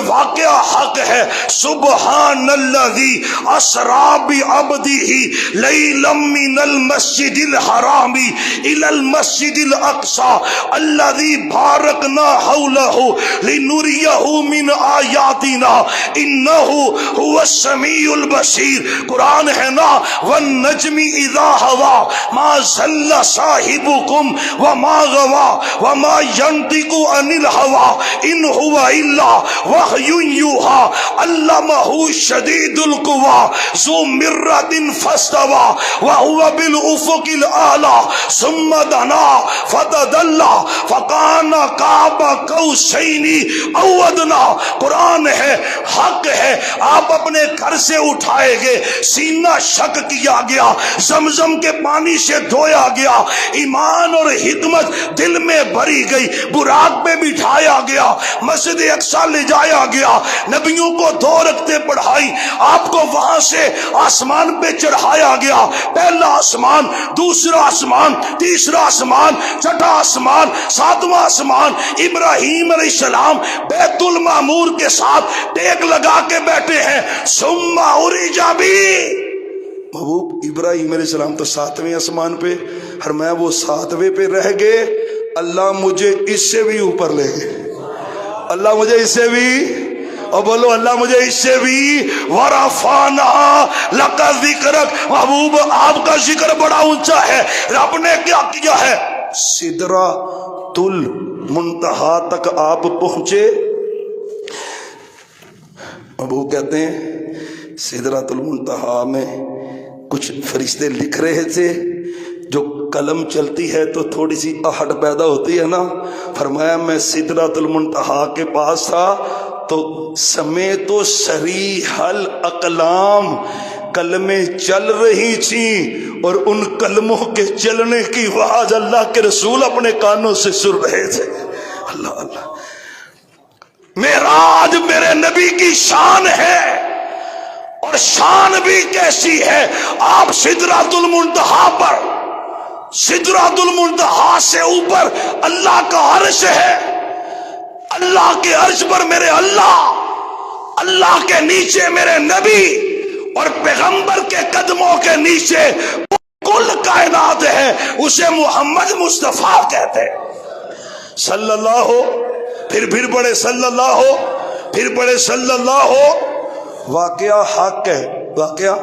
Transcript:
واقعہ حق ہے. سبحان الذی اسریٰ بعبدہ لیلا من المسجد الحرام الی المسجد الاقصی الذی بارکنا حولہ لنریہ من آیاتنا انہ هو السمیع البصیر. قرآن ہے نا، والنجم اذا ہوا ما ضل صاحبکم وما غوا وما ينطق عن الهوى ان هو الا وحی یوحی علمہ شدید القوى ذو مرۃ فاستوى وهو بالافق الاعلی ثم دنا فتدلی فکان قاب قوسین او ادنی. قرآن ہے، حق ہے. آپ اپنے گھر سے اٹھائے گئے، سینہ شک کیا گیا، زمزم کے پانی سے دھویا گیا، ایمان اور حکمت دل میں بھری گئی، براق پہ بٹھایا گیا، مسجد اقصی لے جایا گیا، نبیوں کو 2 رکعتیں پڑھائی، آپ کو وہاں سے آسمان پہ چڑھایا گیا. پہلا آسمان، دوسرا آسمان، تیسرا آسمان، چھٹا آسمان، 7واں آسمان. ابراہیم علیہ السلام بیت المعمور کے ساتھ ٹیک لگا کے بیٹھے ہیں. ثم عرج بی، محبوب ابراہیم علیہ السلام تو 7ویں آسمان پہ، فرمایا وہ 7ویں پہ رہ گئے، اللہ مجھے اس سے بھی اوپر لے گئے. اللہ مجھے اس سے بھی، اور بولو اللہ مجھے اس سے بھی. وَرَفَعْنَا لَكَ ذِكْرَكَ. محبوب آپ کا ذکر بڑا اونچا ہے. رب نے کیا کیا ہے؟ سدرۃ المنتہا تک آپ پہنچے. محبوب کہتے ہیں سدرۃ المنتہا میں کچھ فرشتے لکھ رہے تھے. جو قلم چلتی ہے تو تھوڑی سی آہٹ پیدا ہوتی ہے نا. فرمایا میں سدرۃ المنتہا کے پاس تھا تو سمیت و صریح الاقلام، کلمیں چل رہی تھیں اور ان کلموں کے چلنے کی آواز اللہ کے رسول اپنے کانوں سے سن رہے تھے. اللہ اللہ، معراج میرے نبی کی شان ہے، اور شان بھی کیسی ہے. آپ سدرۃ المنتہا پر، سدرۃ المنتہا سے اوپر اللہ کا عرش ہے. اللہ کے عرش پر میرے اللہ، اللہ کے نیچے میرے نبی، اور پیغمبر کے قدموں کے نیچے کل کائنات ہے. اسے محمد مصطفیٰ کہتے ہیں. صلی اللہ ہو، پھر پڑھے صلی اللہ ہو، پھر پڑھے صلی اللہ ہو. واقعہ حق ہے، واقعہ